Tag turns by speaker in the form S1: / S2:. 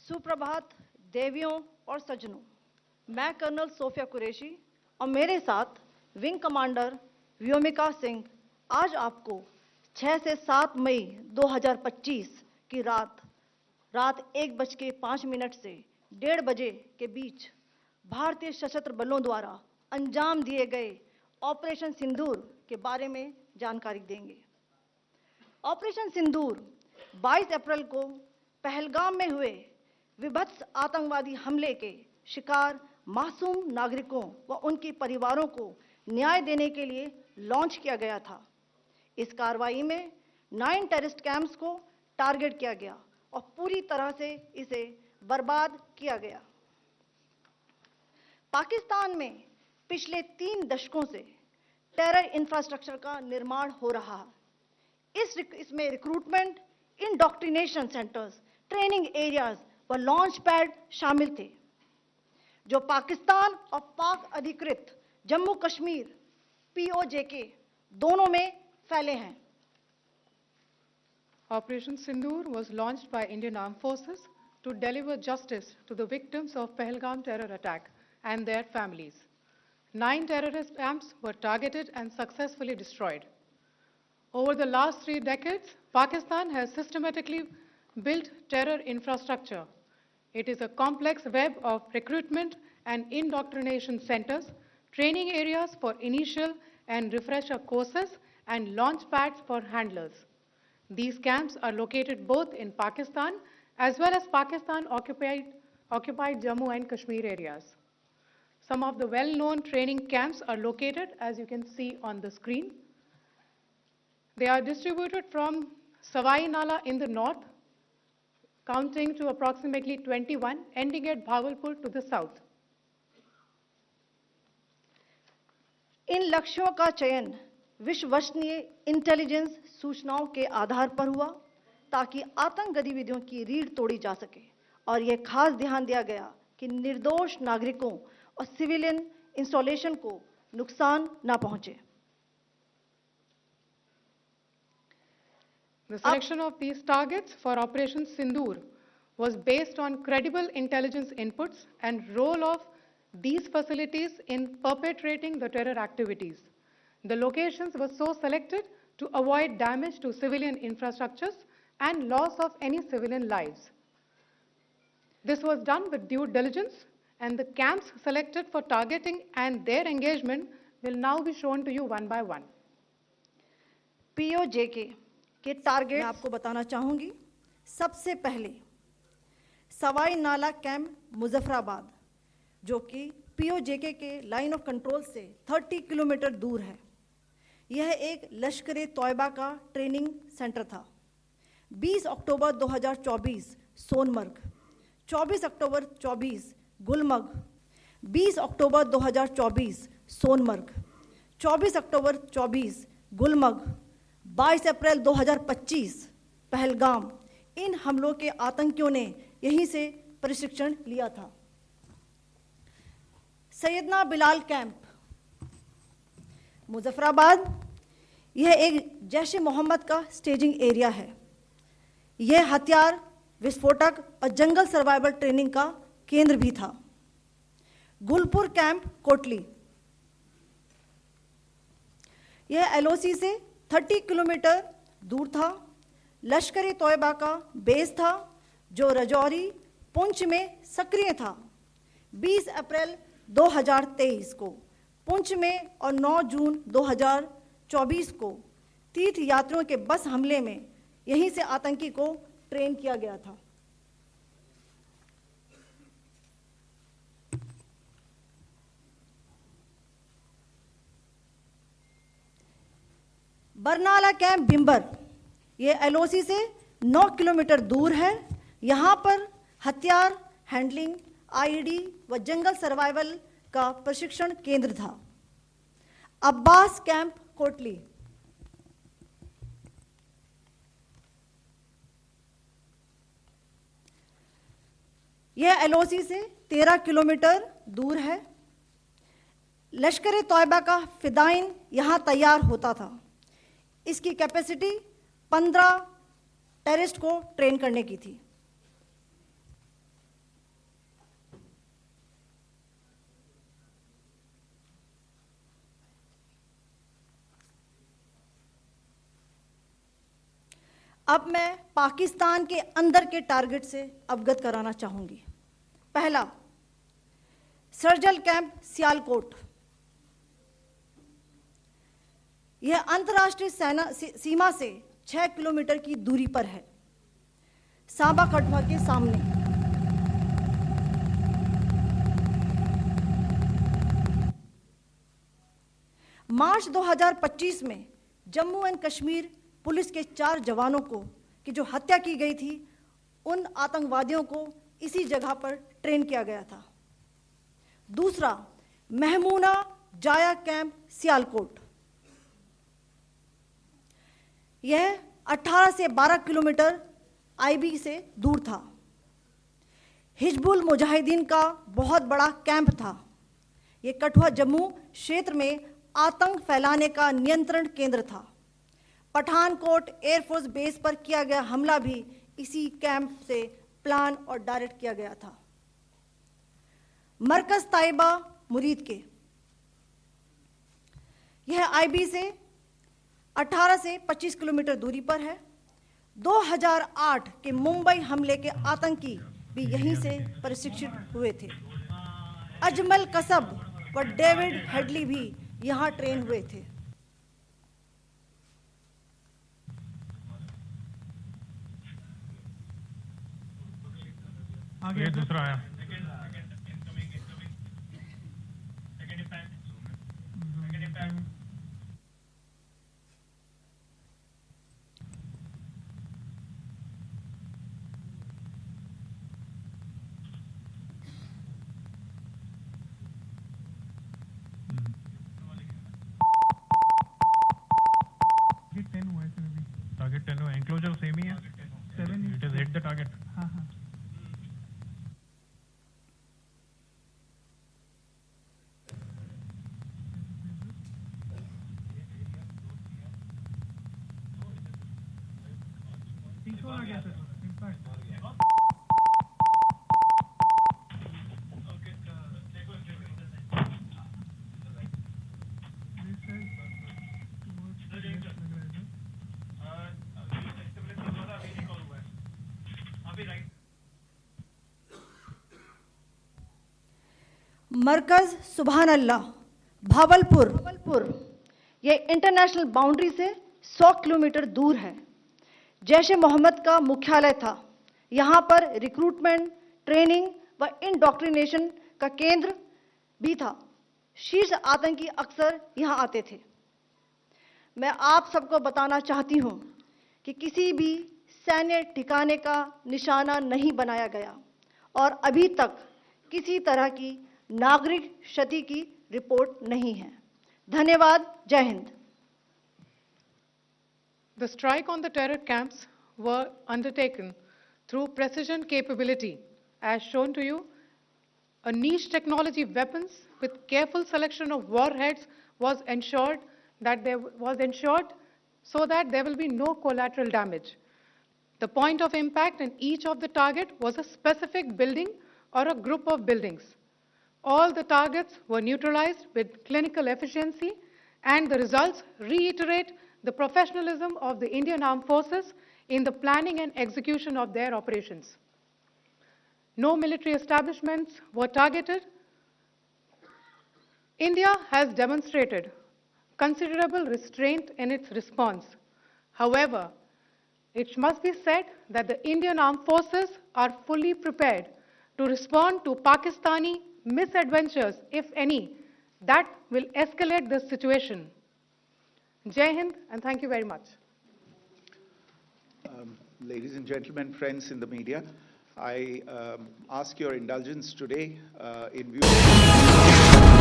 S1: सुप्रभात देवियों और सज्जनों, मैं कर्नल सोफिया कुरैशी और मेरे साथ विंग कमांडर व्योमिका सिंह आज आपको 6 से 7 मई 2025 की रात 1:05 से 1:30 बजे के बीच भारतीय सशस्त्र बलों द्वारा अंजाम दिए गए ऑपरेशन सिंदूर के बारे में जानकारी देंगे। ऑपरेशन सिंदूर 22 अप्रैल को पहलगाम में हुए विभत्स आतंकवादी हमले के शिकार मासूम नागरिकों व उनके परिवारों को न्याय देने के लिए लॉन्च किया गया था। इस कार्रवाई में 9 टेररिस्ट कैंप्स को टारगेट किया गया और पूरी तरह से इसे बर्बाद किया गया। पाकिस्तान में पिछले 3 दशकों से टेरर इंफ्रास्ट्रक्चर का निर्माण हो रहा है। इसमें recruitment, indoctrination centres, training areas व लॉन्च पैड शामिल थे, जो पाकिस्तान और पाक अधिकृत जम्मू कश्मीर POJK दोनों में फैले हैं।
S2: Operation Sindoor was launched by Indian Armed Forces to deliver justice to the victims of Pahalgam terror attack and their families. 9 terrorist camps were targeted and successfully destroyed. Over the last 3 decades, Pakistan has systematically built terror infrastructure. It is a complex web of recruitment and indoctrination centers, training areas for initial and refresher courses, and launch pads for handlers. These camps are located both in Pakistan as well as Pakistan-occupied Jammu and Kashmir areas. Some of the well-known training camps are located, as you can see on the screen. They are distributed from Savai Nala in the north, counting to approximately 21, ending at Bhagalpur to the south.
S1: इन लक्ष्यों का चयन विश्वसनीय intelligence सूचनाओं के आधार पर हुआ ताकि आतंक गतिविधियों की रीढ़ तोड़ी जा सके और यह खास ध्यान दिया गया कि निर्दोष नागरिकों और सिविलियन इंस्टॉलेशन को नुकसान न पहुंचे।
S2: The selection of these targets for Operation Sindoor was based on credible intelligence inputs and role of these facilities in perpetrating the terror activities. The locations were so selected to avoid damage to civilian infrastructures and loss of any civilian lives. This was done with due diligence, and the camps selected for targeting and their engagement will now be shown to you one by one.
S1: POJK के target मैं आपको बताना चाहूंगी। सबसे पहले सवाई नाला camp Muzaffarabad, जो कि POJK के लाइन ऑफ कंट्रोल से 30 किलोमीटर दूर है। यह एक लश्कर तौयबा का ट्रेनिंग सेंटर था। 20 अक्टूबर 2024 सोनमर्ग, 24 अक्टूबर 24 गुलमर्ग, 20 अक्टूबर 2024 सोनमर्ग, 24 अक्टूबर 24 गुलमर्ग, 22 अप्रैल 2025 पहलगाम। इन हमलों के आतंकियों ने यहीं से प्रशिक्षण लिया था। सैयदना बिलाल कैंप मुजफ्फराबाद, यह एक जैश ए मोहम्मद का स्टेजिंग एरिया है। यह हथियार, विस्फोटक और जंगल सर्वाइवल ट्रेनिंग का केंद्र भी था। गुलपुर कैंप कोटली, यह LOC से 30 किलोमीटर दूर था। लश्कर तौयबा का बेस था, जो रजौरी पुंछ में सक्रिय था। 20 अप्रैल 2023 को पुंछ में और 9 जून 2024 को तीर्थ यात्रियों के बस हमले में यहीं से आतंकी को ट्रेन किया गया था। बरनाला कैंप बिंबर, ये LOC से 9 किलोमीटर दूर है। यहाँ पर हथियार, हैंडलिंग, IED व जंगल सर्वाइवल का प्रशिक्षण केंद्र था। अब्बास कैंप कोटली, यह LOC से 13 किलोमीटर दूर है। लश्कर तौयबा का फिदाइन यहाँ तैयार होता था। इसकी कैपेसिटी 15 टेररिस्ट को ट्रेन करने की थी। अब मैं पाकिस्तान के अंदर के टारगेट से अवगत कराना चाहूंगी। पहला, सर्जिकल कैंप सियालकोट। यह अंतर्राष्ट्रीय सीमा से 6 किलोमीटर की दूरी पर है, सांबा कठुआ के सामने। मार्च 2025 में जम्मू एंड कश्मीर पुलिस के 4 जवानों की जो हत्या की गई थी, उन आतंकवादियों को इसी जगह पर ट्रेन किया गया था। दूसरा, महमूना जाया कैंप सियालकोट। यह 18 से 12 किलोमीटर आईबी से दूर था। हिजबुल मुजाहिदीन का बहुत बड़ा कैंप था। यह कठुआ जम्मू क्षेत्र में आतंक फैलाने का नियंत्रण केंद्र था। पठानकोट एयरफोर्स बेस पर किया गया हमला भी इसी कैंप से प्लान और डायरेक्ट किया गया था। मरकज ताइबा मुरीद के, यह आईबी से 18 से 25 किलोमीटर दूरी पर है। 2008 के मुंबई हमले के आतंकी भी यहीं से प्रशिक्षित हुए थे। अजमल कसब व डेविड हेडली भी यहां ट्रेन हुए थे।
S3: आगे दूसरा आया। टारगेट 10 हुआ, एंक्लोजर सेम ही है। 7 it is hit the target. हाँ हाँ। आ गया सर, इम्पैक्ट।
S1: मरकज सुभान अल्लाह भावलपुर, यह इंटरनेशनल बाउंड्री से 100 किलोमीटर दूर है। जैश ए मोहम्मद का मुख्यालय था। यहाँ पर रिक्रूटमेंट, ट्रेनिंग व इंडॉक्ट्रिनेशन का केंद्र भी था। शीर्ष आतंकी अक्सर यहाँ आते थे। मैं आप सबको बताना चाहती हूँ कि किसी भी सैन्य ठिकाने का निशाना नहीं बनाया गया और अभी तक किसी तरह की नागरिक क्षति की रिपोर्ट नहीं है। धन्यवाद। जय Hind.
S2: The strike on the terror camps were undertaken through precision capability, as shown to you. A niche technology weapons with careful selection of warheads was ensured so that there will be no collateral damage. The point of impact in each of the target was a specific building or a group of buildings. All the targets were neutralized with clinical efficiency, and the results reiterate the professionalism of the Indian Armed Forces in the planning and execution of their operations. No military establishments were targeted. India has demonstrated considerable restraint in its response. However, it must be said that the Indian Armed Forces are fully prepared to respond to Pakistani misadventures, if any, that will escalate this situation. Jai Hind, and thank you very much.
S4: Ladies and gentlemen, friends in the media, I ask your indulgence today in view of